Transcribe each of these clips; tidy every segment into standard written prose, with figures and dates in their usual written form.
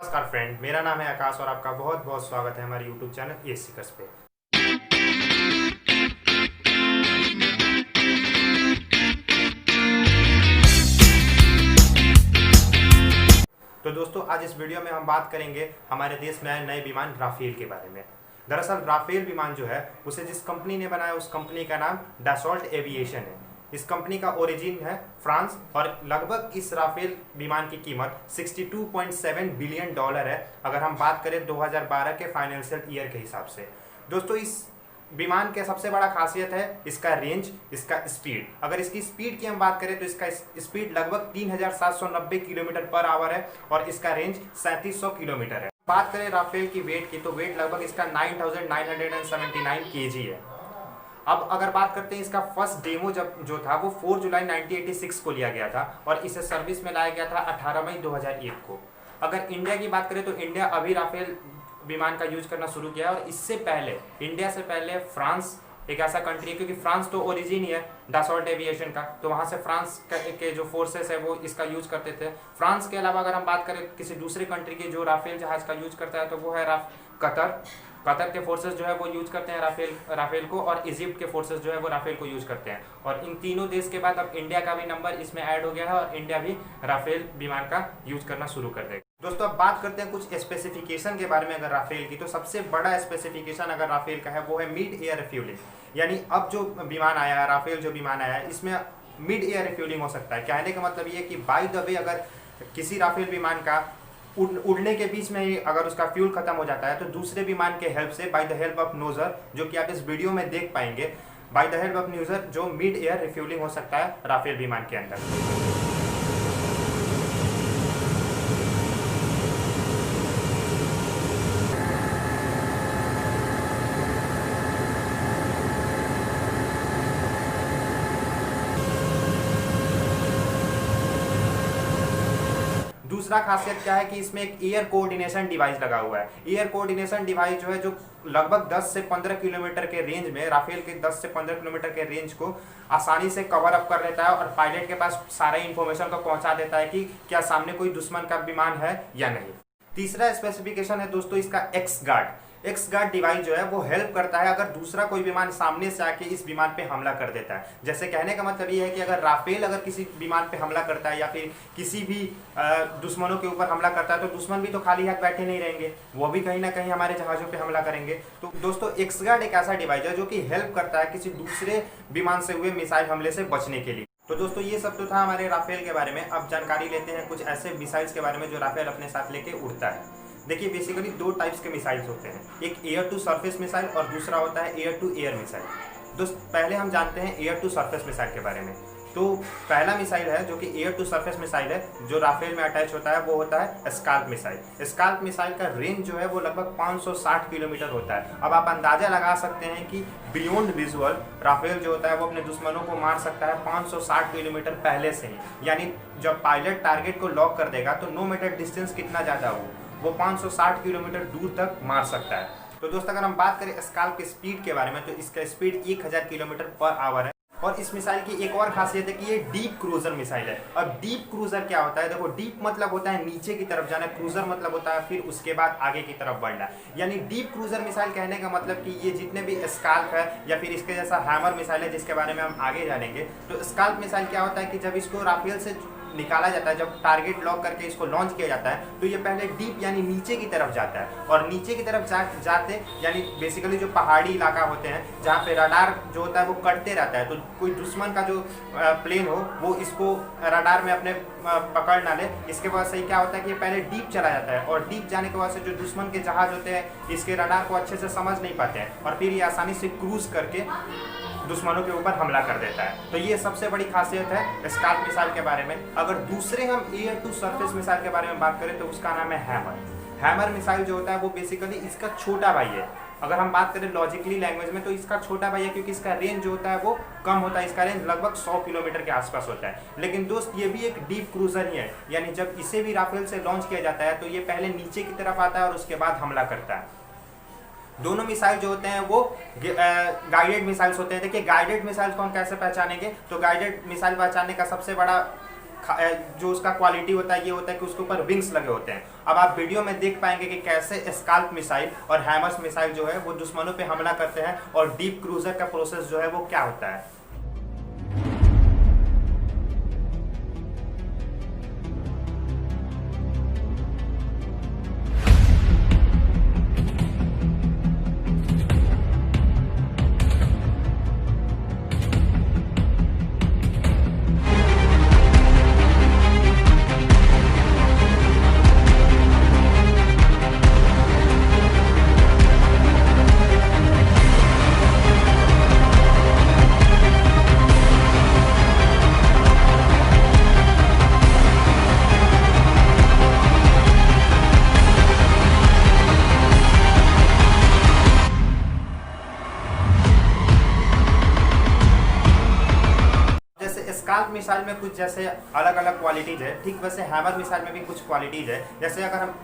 नमस्कार फ्रेंड, मेरा नाम है आकाश और आपका बहुत बहुत स्वागत है हमारे YouTube चैनल एस सीकर्स पे। तो दोस्तों, आज इस वीडियो में हम बात करेंगे हमारे देश में आए नए विमान राफेल के बारे में। दरअसल राफेल विमान जो है उसे जिस कंपनी ने बनाया उस कंपनी का नाम डसॉल्ट एविएशन है। इस कंपनी का ओरिजिन है फ्रांस और लगभग इस राफेल विमान की कीमत 62.7 बिलियन डॉलर है, अगर हम बात करें 2012 के फाइनेंशियल ईयर के हिसाब से। दोस्तों, इस विमान के सबसे बड़ा खासियत है इसका रेंज, इसका स्पीड। अगर इसकी स्पीड की हम बात करें तो इसका स्पीड लगभग 3790 किलोमीटर पर आवर है और इसका रेंज 3700 किलोमीटर है। बात करें राफेल की वेट की तो वेट लगभग इसका 9979 केजी है। अब अगर बात करते हैं इसका फर्स्ट डेमो जो था वो 4 जुलाई 1986 को लिया गया था और इसे सर्विस में लाया गया था 18 मई 2001 को। अगर इंडिया की बात करें तो इंडिया अभी राफेल विमान का यूज करना शुरू किया है और इससे पहले इंडिया से पहले फ्रांस एक ऐसा कंट्री है, क्योंकि फ्रांस तो ओरिजिन ही है डसॉल्ट एविएशन का, तो वहाँ से फ्रांस के जो फोर्सेस है वो इसका यूज करते थे। फ्रांस के अलावा अगर हम बात करें किसी दूसरे कंट्री के जो राफेल जहाज का यूज करता है तो वो है कतर के फोर्सेस जो है वो यूज करते हैं राफेल को, और इजिप्ट के फोर्सेस जो है वो राफेल को यूज करते हैं। और इन तीनों देश के बाद अब इंडिया का भी नंबर इसमें ऐड हो गया है और इंडिया भी राफेल विमान का यूज करना शुरू कर देगा। दोस्तों, अब बात करते हैं कुछ स्पेसिफिकेशन के बारे में। अगर राफेल की तो सबसे बड़ा स्पेसिफिकेशन अगर राफेल का है वो है मिड एयर रिफ्यूलिंग, यानी अब जो विमान आया है राफेल जो विमान आया है इसमें मिड एयर रिफ्यूलिंग हो सकता है। कहने का मतलब ये है कि बाय द वे अगर किसी राफेल विमान का उड़ने के बीच में ही अगर उसका फ्यूल खत्म हो जाता है तो दूसरे विमान के हेल्प से बाय द हेल्प ऑफ नोजर, जो कि आप इस वीडियो में देख पाएंगे, बाय द हेल्प ऑफ नोजर जो मिड एयर रिफ्यूलिंग हो सकता है राफेल विमान के अंदर। दूसरा खासियत क्या है कि इसमें एक एयर कोऑर्डिनेशन डिवाइस लगा हुआ है। एयर कोऑर्डिनेशन डिवाइस जो है जो लगभग 10 से 15 किलोमीटर के रेंज में, राफेल के 10 से 15 किलोमीटर के रेंज को आसानी से कवर अप कर लेता है और पायलट के पास सारे इंफॉर्मेशन को पहुंचा देता है कि क्या सामने कोई दुश्मन का विमान है या नहीं। तीसरा स्पेसिफिकेशन है दोस्तों इसका एक्स गार्ड डिवाइस जो है वो हेल्प करता है अगर दूसरा कोई विमान सामने से आके इस विमान पे हमला कर देता है। जैसे कहने का मतलब ये है कि अगर राफेल अगर किसी विमान पे हमला करता है या फिर किसी भी दुश्मनों के ऊपर हमला करता है तो दुश्मन भी तो खाली हाथ बैठे नहीं रहेंगे, वो भी कहीं ना कहीं हमारे जहाज़ों पे हमला करेंगे। तो दोस्तों, एक्स गार्ड एक ऐसा डिवाइस है जो कि हेल्प करता है किसी दूसरे विमान से हुए मिसाइल हमले से बचने के लिए। तो दोस्तों, ये सब तो था हमारे राफेल के बारे में। अब जानकारी लेते हैं कुछ ऐसे मिसाइल्स के बारे में जो राफेल अपने साथ लेके उड़ता है। देखिए, बेसिकली दो टाइप्स के मिसाइल्स होते हैं, एक एयर टू सरफेस मिसाइल और दूसरा होता है एयर टू एयर मिसाइल। दोस्त, पहले हम जानते हैं एयर टू सरफेस मिसाइल के बारे में। तो पहला मिसाइल है जो कि एयर टू सरफेस मिसाइल है जो राफेल में अटैच होता है, वो होता है स्काल्प मिसाइल। स्काल्प मिसाइल का रेंज जो है वो लगभग 560 किलोमीटर होता है। अब आप अंदाजा लगा सकते हैं कि बियॉन्ड विजुअल राफेल जो होता है वो अपने दुश्मनों को मार सकता है 560 किलोमीटर पहले से ही, यानी जब पायलट टारगेट को लॉक कर देगा तो नो मैटर डिस्टेंस कितना ज़्यादा हो वो 560 किलोमीटर दूर तक मार सकता है। तो दोस्तों, अगर हम बात करें स्काल्प की स्पीड के बारे में तो इसका स्पीड 1000 किलोमीटर पर आवर है। और इस मिसाइल की एक और खासियत है कि ये डीप क्रूजर मिसाइल है। अब डीप क्रूजर क्या होता है? देखो, डीप मतलब होता है नीचे की तरफ जाना, क्रूजर मतलब होता है फिर उसके बाद आगे की तरफ बढ़ना। यानी डीप क्रूजर मिसाइल कहने का मतलब कि ये जितने भी स्काल्प है या फिर इसके जैसा हैमर मिसाइल है जिसके बारे में हम आगे जानेंगे, तो स्काल्प मिसाइल क्या होता है कि जब इसको राफेल से निकाला जाता है, जब टारगेट लॉक करके इसको लॉन्च किया जाता है तो ये पहले डीप यानी नीचे की तरफ जाता है, और नीचे की तरफ जाते यानी बेसिकली जो पहाड़ी इलाका होते हैं जहाँ पे रडार जो होता है वो कटते रहता है, तो कोई दुश्मन का जो प्लेन हो वो इसको रडार में अपने पकड़ ना ले। इसके बाद से क्या होता है कि ये पहले डीप चला जाता है और डीप जाने के बाद से जो दुश्मन के जहाज होते हैं इसके रडार को अच्छे से समझ नहीं पाते हैं और फिर ये आसानी से क्रूज करके दुश्मनों के ऊपर हमला कर देता है। तो ये सबसे बड़ी खासियत है स्काल्प मिसाइल के बारे में। अगर दूसरे हम एयर टू सरफेस मिसाइल के बारे में बात करें तो उसका नाम है हैमर मिसाइल जो होता है वो बेसिकली इसका छोटा भाई है। अगर हम बात करें लॉजिकली लैंग्वेज में तो इसका छोटा भाई है, क्योंकि इसका रेंज जो होता है वो कम होता है, इसका रेंज लगभग 100 किलोमीटर के आसपास होता है। लेकिन दोस्त, ये भी एक डीप क्रूजर ही है, यानी जब इसे भी राफेल से लॉन्च किया जाता है तो ये पहले नीचे की तरफ आता है और उसके बाद हमला करता है। दोनों मिसाइल जो होते हैं वो गाइडेड मिसाइल्स होते हैं। देखिए, गाइडेड मिसाइल्स को हम कैसे पहचानेंगे, तो गाइडेड मिसाइल पहचानने का सबसे बड़ा जो उसका क्वालिटी होता है ये होता है कि उसके ऊपर विंग्स लगे होते हैं। अब आप वीडियो में देख पाएंगे कि कैसे स्काल्प मिसाइल और हैमर्स मिसाइल जो है वो दुश्मनों पे हमला करते हैं और डीप क्रूजर का प्रोसेस जो है वो क्या होता है। स्काल्प मिसाइल में कुछ जैसे अलग अलग क्वालिटीज है, ठीक वैसे हैमर मिसाइल में भी कुछ क्वालिटीज है। जैसे अगर हम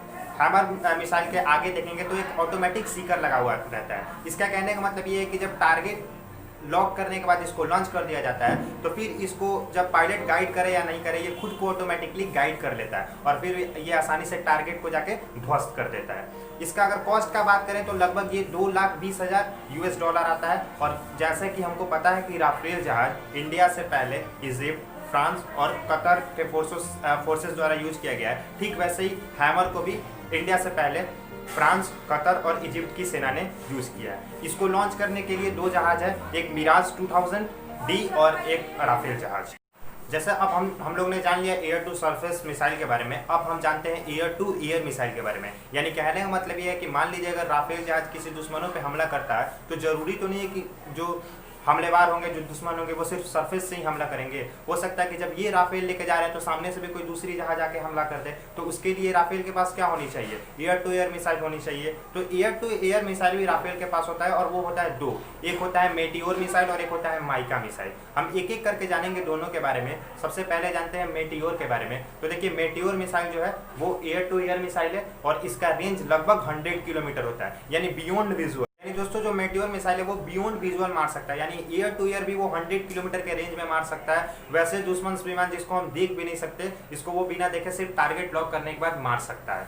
हैमर मिसाइल के आगे देखेंगे तो एक ऑटोमेटिक सीकर लगा हुआ रहता है। इसका कहने का मतलब ये है कि जब टारगेट लॉक करने के बाद इसको लॉन्च कर दिया जाता है तो फिर इसको जब पायलट गाइड करे या नहीं करे ये खुद को ऑटोमेटिकली गाइड कर लेता है और फिर ये आसानी से टारगेट को जाके ध्वस्त कर देता है। इसका अगर कॉस्ट का बात करें तो लगभग ये $2,20,000 आता है। और जैसे कि हमको पता है कि राफेल जहाज इंडिया से पहले इजिप्ट, फ्रांस और कतर के फोर्सेस द्वारा यूज किया गया है, ठीक वैसे ही हैमर को भी इंडिया से पहले फ्रांस, कतर और इजिप्ट की सेना ने यूज किया है। इसको लॉन्च करने के लिए 2 जहाज है, एक मिराज 2000D और एक राफेल जहाज। जैसे अब हम लोग ने जान लिया एयर टू सरफेस मिसाइल के बारे में, अब हम जानते हैं एयर टू एयर मिसाइल के बारे में। यानी कहने का मतलब ये है कि मान लीजिए अगर राफेल जहाज किसी दुश्मनों पे हमला करता है तो जरूरी तो नहीं है कि जो हमलेवार होंगे, जो दुश्मन होंगे वो सिर्फ सरफेस से ही हमला करेंगे। हो सकता है कि जब ये राफेल लेके जा रहे हैं तो सामने से भी कोई दूसरी जहाज आके हमला कर दे, तो उसके लिए राफेल के पास क्या होनी चाहिए, एयर टू एयर मिसाइल होनी चाहिए। तो एयर टू एयर मिसाइल भी राफेल के पास होता है और वो होता है 2, एक होता है मेटियोर मिसाइल और एक होता है माइका मिसाइल। हम एक एक करके जानेंगे दोनों के बारे में। सबसे पहले जानते हैं मेटियोर के बारे में। तो देखिए मेटियोर मिसाइल जो है वो एयर टू एयर मिसाइल है और इसका रेंज लगभग 100 किलोमीटर होता है, यानी बियॉन्ड विजुअल। दोस्तों जो मेटियोर मिसाइल है वो बियॉन्ड विजुअल मार सकता है, यानी एयर टू एयर भी वो 100 किलोमीटर के रेंज में मार सकता है। वैसे दुश्मन विमान जिसको हम देख भी नहीं सकते, इसको वो बिना देखे सिर्फ टारगेट लॉक करने के बाद मार सकता है।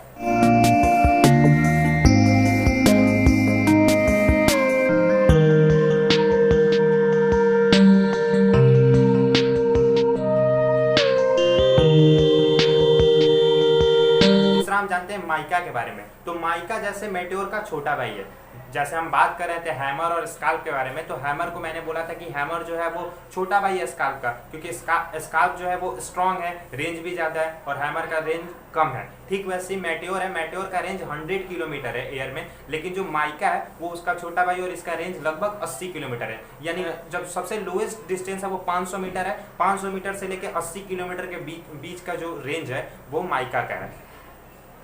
हम जानते हैं माइका के बारे में। तो माइका जैसे मेटियोर का छोटा भाई है। जैसे हम बात कर रहे थे हैमर और स्काल्प के बारे में, तो हैमर को मैंने बोला था कि हैमर जो है वो छोटा भाई है स्काल्प का, क्योंकि स्काल्प जो है वो स्ट्रॉन्ग है, रेंज भी ज़्यादा है और हैमर का रेंज कम है। ठीक वैसे ही मेटियोर है, मेटियोर का रेंज 100 किलोमीटर है एयर में, लेकिन जो माइका है वो उसका छोटा भाई और इसका रेंज लगभग 80 किलोमीटर है। यानी जब सबसे लोएस्ट डिस्टेंस है वो 500 मीटर है, 500 मीटर से लेकर 80 किलोमीटर के बीच का जो रेंज है वो माइका का है।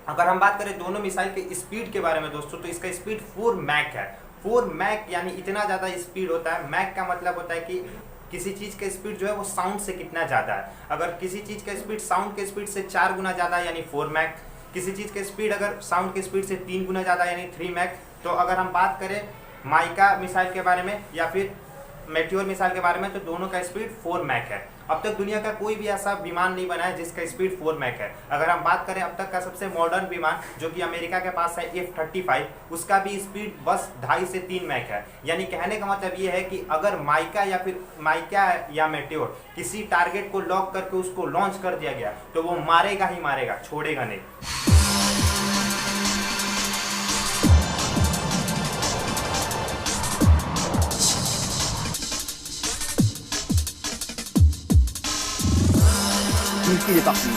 अगर हम बात करें दोनों मिसाइल के स्पीड के बारे में दोस्तों, तो इसका स्पीड 4 मैक है। 4 मैक यानी इतना ज़्यादा स्पीड होता है। मैक का मतलब होता है कि किसी चीज़ का स्पीड जो है वो साउंड से कितना ज़्यादा है। अगर किसी चीज़ का स्पीड साउंड के स्पीड से 4 गुना ज़्यादा यानी 4 मैक, किसी चीज़ का स्पीड अगर साउंड के स्पीड से 3 गुना ज़्यादा यानी 3 मैक। तो अगर हम बात करें माइका मिसाइल के बारे में या फिर मेटियोर मिसाइल के बारे में, तो दोनों का स्पीड 4 मैक है। अब तक दुनिया का कोई भी ऐसा विमान नहीं बना है जिसका स्पीड 4 मैक है। अगर हम बात करें अब तक का सबसे मॉडर्न विमान जो कि अमेरिका के पास है F-35, उसका भी स्पीड बस 2.5 से 3 मैक है। यानी कहने का मतलब ये है कि अगर माइका या मेटियोर किसी टारगेट को लॉक करके उसको लॉन्च कर दिया गया तो वो मारेगा ही मारेगा, छोड़ेगा नहीं। Il est parti.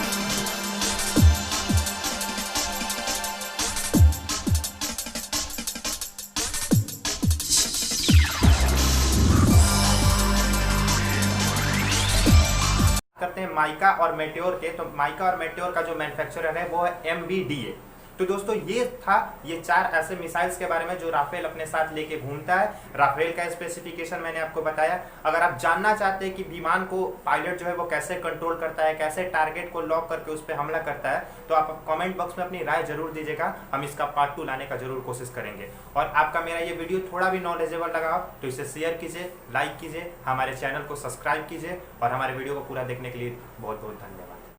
करते हैं माइका और मेटियोर के। तो माइका और मेटियोर का जो मैन्युफैक्चरर है वो है MBDA। तो दोस्तों ये 4 ऐसे मिसाइल्स के बारे में जो राफेल अपने साथ लेके घूमता है। राफेल का स्पेसिफिकेशन मैंने आपको बताया। अगर आप जानना चाहते हैं कि विमान को पायलट जो है वो कैसे कंट्रोल करता है, कैसे टारगेट को लॉक करके उस पर हमला करता है, तो आप कमेंट बॉक्स में अपनी राय जरूर दीजिएगा। हम इसका पार्ट 2 लाने का जरूर कोशिश करेंगे। और आपका मेरा ये वीडियो थोड़ा भी नॉलेजेबल लगा तो इसे शेयर कीजिए, लाइक कीजिए, हमारे चैनल को सब्सक्राइब कीजिए और हमारे वीडियो को पूरा देखने के लिए बहुत बहुत धन्यवाद।